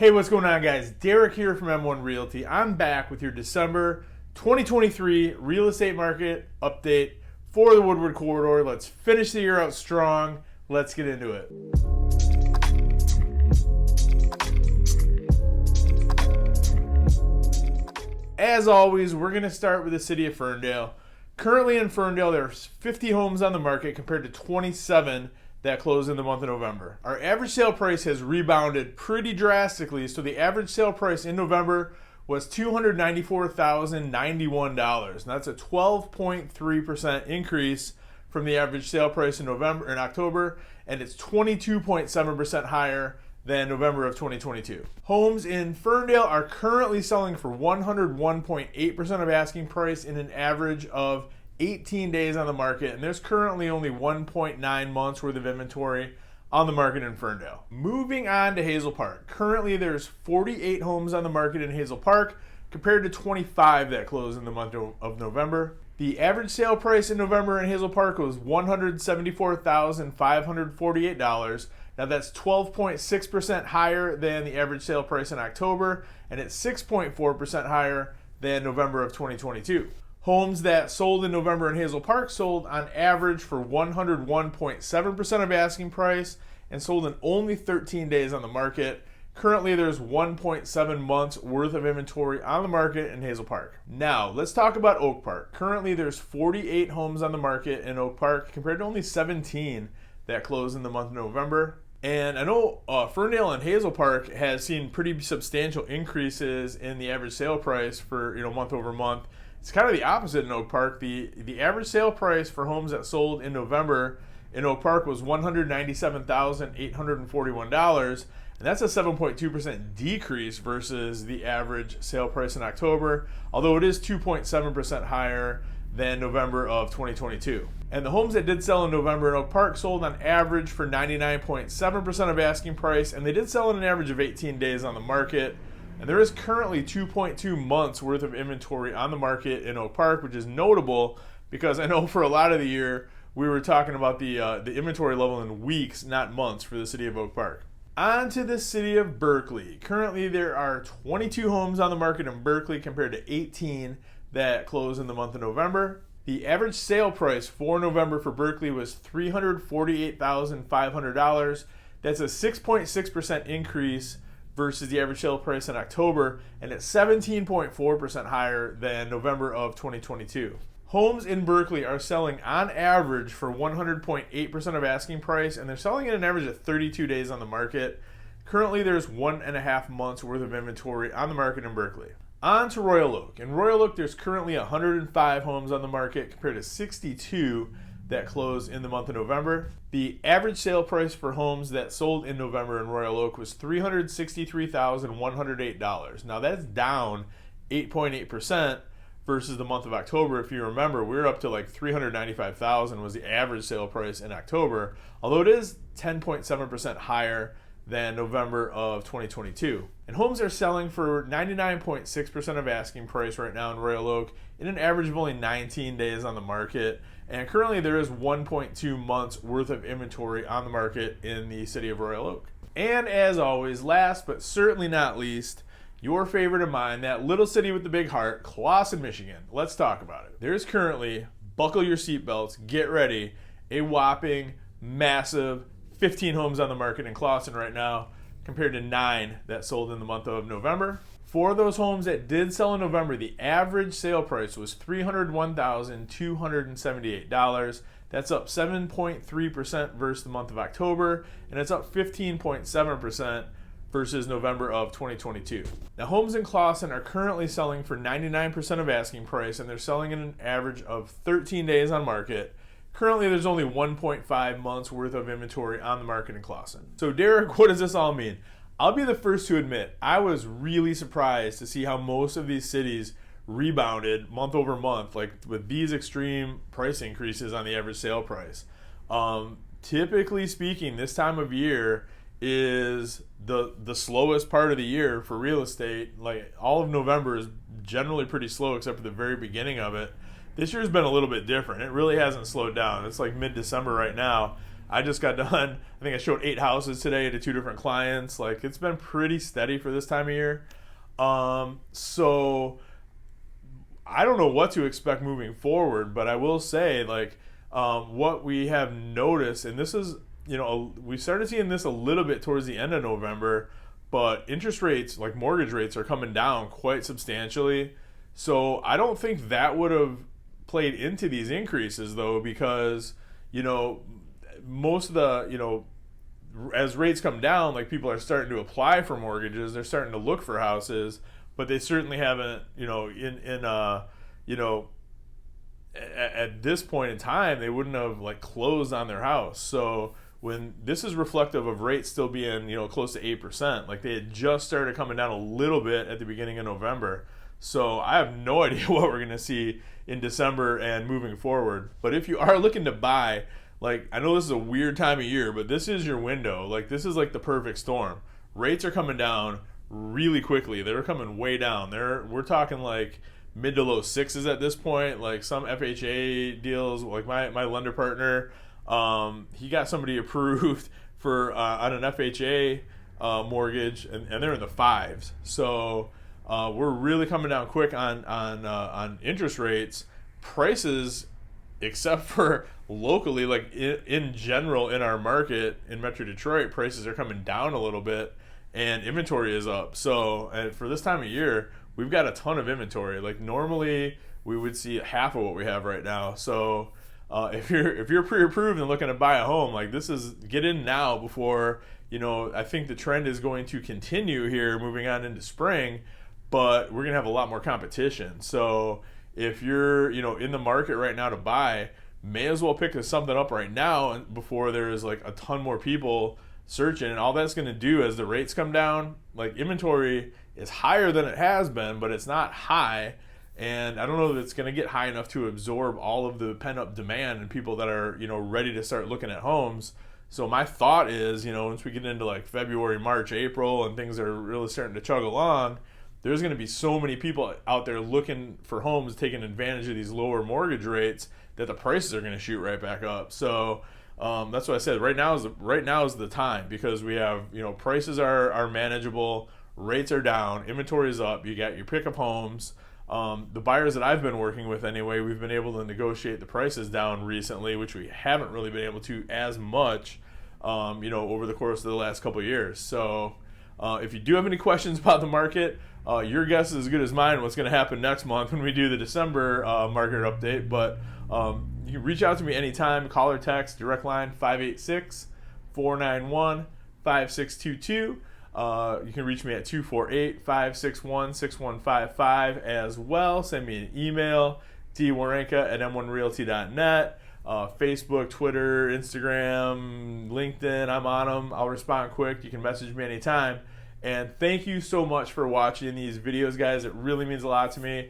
Hey, what's going on, guys? Derek here from M1 Realty. I'm back with your December 2023 real estate market update for the Woodward corridor. Let's finish the year out strong. Let's get into it. As always, we're going to start with the city of Ferndale. Currently in Ferndale, there's 50 homes on the market compared to 27 that closed in the month of November. Our average sale price has rebounded pretty drastically, so the average sale price in November was $294,091. And that's a 12.3% increase from the average sale price in October, and it's 22.7% higher than November of 2022. Homes in Ferndale are currently selling for 101.8% of asking price in an average of 18 days on the market, and there's currently only 1.9 months worth of inventory on the market in Ferndale. Moving on to Hazel Park. Currently there's 48 homes on the market in Hazel Park compared to 25 that closed in the month of November. The average sale price in November in Hazel Park was $174,548. Now that's 12.6% higher than the average sale price in October, and it's 6.4% higher than November of 2022. Homes that sold in November in Hazel Park sold on average for 101.7% of asking price and sold in only 13 days on the market. Currently, there's 1.7 months worth of inventory on the market in Hazel Park. Now, let's talk about Oak Park. Currently, there's 48 homes on the market in Oak Park compared to only 17 that closed in the month of November. And I know Ferndale and Hazel Park has seen pretty substantial increases in the average sale price for month over month. It's kind of the opposite in Oak Park. The average sale price for homes that sold in November in Oak Park was $197,841, and that's a 7.2% decrease versus the average sale price in October, although it is 2.7% higher than November of 2022. And the homes that did sell in November in Oak Park sold on average for 99.7% of asking price, and they did sell in an average of 18 days on the market. And there is currently 2.2 months worth of inventory on the market in Oak Park, which is notable because I know for a lot of the year we were talking about the inventory level in weeks, not months, for the city of Oak Park. On to the city of Berkeley. Currently there are 22 homes on the market in Berkeley compared to 18 that closed in the month of November. The average sale price for November for Berkeley was $348,500. That's a 6.6% increase versus the average sale price in October, and it's 17.4% higher than November of 2022. Homes in Berkeley are selling on average for 100.8% of asking price, and they're selling at an average of 32 days on the market. Currently, there's 1.5 months worth of inventory on the market in Berkeley. On to Royal Oak. In Royal Oak, there's currently 105 homes on the market compared to 62 that closed in the month of November. The average sale price for homes that sold in November in Royal Oak was $363,108. Now that's down 8.8% versus the month of October. If you remember, we were up to like $395,000 was the average sale price in October, although it is 10.7% higher than November of 2022. And homes are selling for 99.6% of asking price right now in Royal Oak in an average of only 19 days on the market. And currently there is 1.2 months worth of inventory on the market in the city of Royal Oak. And as always, last but certainly not least, your favorite of mine, that little city with the big heart, Clawson, Michigan. Let's talk about it. There's currently, buckle your seatbelts, get ready, a whopping massive 15 homes on the market in Clawson right now compared to 9 that sold in the month of November. For those homes that did sell in November, the average sale price was $301,278. That's up 7.3% versus the month of October, and it's up 15.7% versus November of 2022. Now, homes in Clawson are currently selling for 99% of asking price, and they're selling in an average of 13 days on market. Currently, there's only 1.5 months worth of inventory on the market in Clawson. So, Derek, what does this all mean? I'll be the first to admit, I was really surprised to see how most of these cities rebounded month over month, like with these extreme price increases on the average sale price. Typically speaking, this time of year is the slowest part of the year for real estate. Like all of November is generally pretty slow except for the very beginning of it. This year's been a little bit different. It really hasn't slowed down. It's like mid-December right now. I just got done. I think I showed 8 houses today to 2 different clients. Like, it's been pretty steady for this time of year. So I don't know what to expect moving forward, but I will say, like, what we have noticed, and this is, we started seeing this a little bit towards the end of November, but interest rates, like mortgage rates, are coming down quite substantially. So I don't think that would have played into these increases, though, because, most of the, as rates come down, like, people are starting to apply for mortgages, they're starting to look for houses, but they certainly haven't, at this point in time, they wouldn't have, like, closed on their house. So when this is reflective of rates still being, close to 8%, like, they had just started coming down a little bit at the beginning of November. So I have no idea what we're going to see in December and moving forward. But if you are looking to buy, like, I know this is a weird time of year, but this is your window. Like, this is like the perfect storm. Rates are coming down really quickly. They're coming way down. We're talking like mid to low 6s at this point. Like, some FHA deals, like my lender partner, he got somebody approved for on an FHA mortgage, and they're in the 5s. So we're really coming down quick on interest rates. Prices, except for locally, like in general in our market in Metro Detroit, prices are coming down a little bit, and inventory is up. So for this time of year, we've got a ton of inventory. Like, normally we would see half of what we have right now. So if you're pre-approved and looking to buy a home, like, this is, get in now before, I think the trend is going to continue here moving on into spring, but we're gonna have a lot more competition. So if you're, in the market right now to buy, may as well pick something up right now before there's, like, a ton more people searching. And all that's gonna do as the rates come down, like, inventory is higher than it has been, but it's not high. And I don't know that it's gonna get high enough to absorb all of the pent-up demand and people that are, ready to start looking at homes. So my thought is, once we get into, like, February, March, April, and things are really starting to chug along, there's going to be so many people out there looking for homes, taking advantage of these lower mortgage rates, that the prices are going to shoot right back up. So that's what I said. Right now is the time, because we have, prices are manageable, rates are down, inventory is up. You got your pickup homes. The buyers that I've been working with, anyway, we've been able to negotiate the prices down recently, which we haven't really been able to as much, over the course of the last couple of years. So if you do have any questions about the market, your guess is as good as mine what's going to happen next month when we do the December market update. But you can reach out to me anytime. Call or text, direct line 586-491-5622. You can reach me at 248-561-6155 as well. Send me an email, dwerenka@m1realty.net. Facebook, Twitter, Instagram, LinkedIn, I'm on them. I'll respond quick. You can message me anytime. And thank you so much for watching these videos, guys. It really means a lot to me.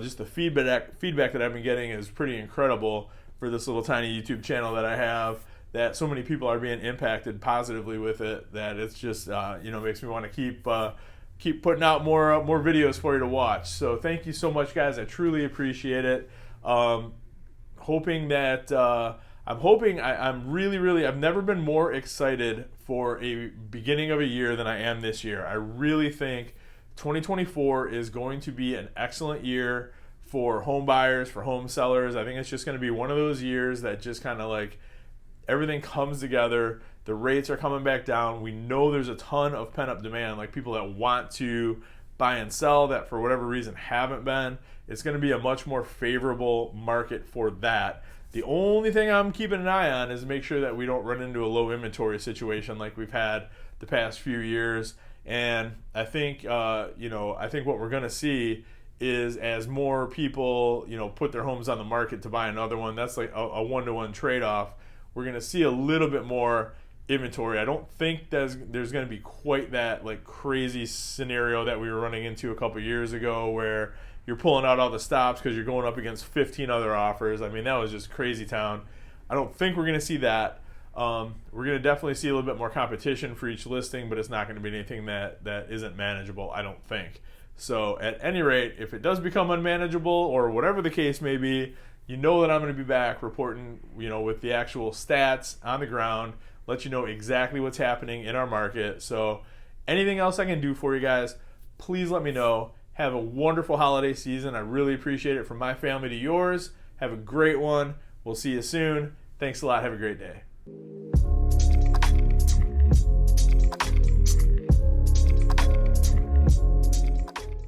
Just the feedback that I've been getting is pretty incredible for this little tiny YouTube channel that I have, that so many people are being impacted positively with it, that it's just, makes me want to keep putting out more videos for you to watch. So thank you so much, guys. I truly appreciate it. I'm really, I've never been more excited for a beginning of a year than I am this year. I really think 2024 is going to be an excellent year for home buyers, for home sellers. I think it's just going to be one of those years that just kind of, like, everything comes together. The rates are coming back down. We know there's a ton of pent-up demand, like people that want to buy and sell that for whatever reason haven't been. It's going to be a much more favorable market for that. The only thing I'm keeping an eye on is make sure that we don't run into a low inventory situation like we've had the past few years. And I think, I think what we're going to see is, as more people, put their homes on the market to buy another one, that's like a one-to-one trade-off. We're going to see a little bit more inventory. I don't think there's going to be quite that, like, crazy scenario that we were running into a couple years ago, where you're pulling out all the stops because you're going up against 15 other offers. I mean, that was just crazy town. I don't think we're going to see that. We're going to definitely see a little bit more competition for each listing, but it's not going to be anything that isn't manageable, I don't think. So at any rate, if it does become unmanageable or whatever the case may be, you know that I'm going to be back reporting, with the actual stats on the ground, let you know exactly what's happening in our market. So anything else I can do for you guys, please let me know. Have a wonderful holiday season. I really appreciate it, from my family to yours. Have a great one. We'll see you soon. Thanks a lot. Have a great day.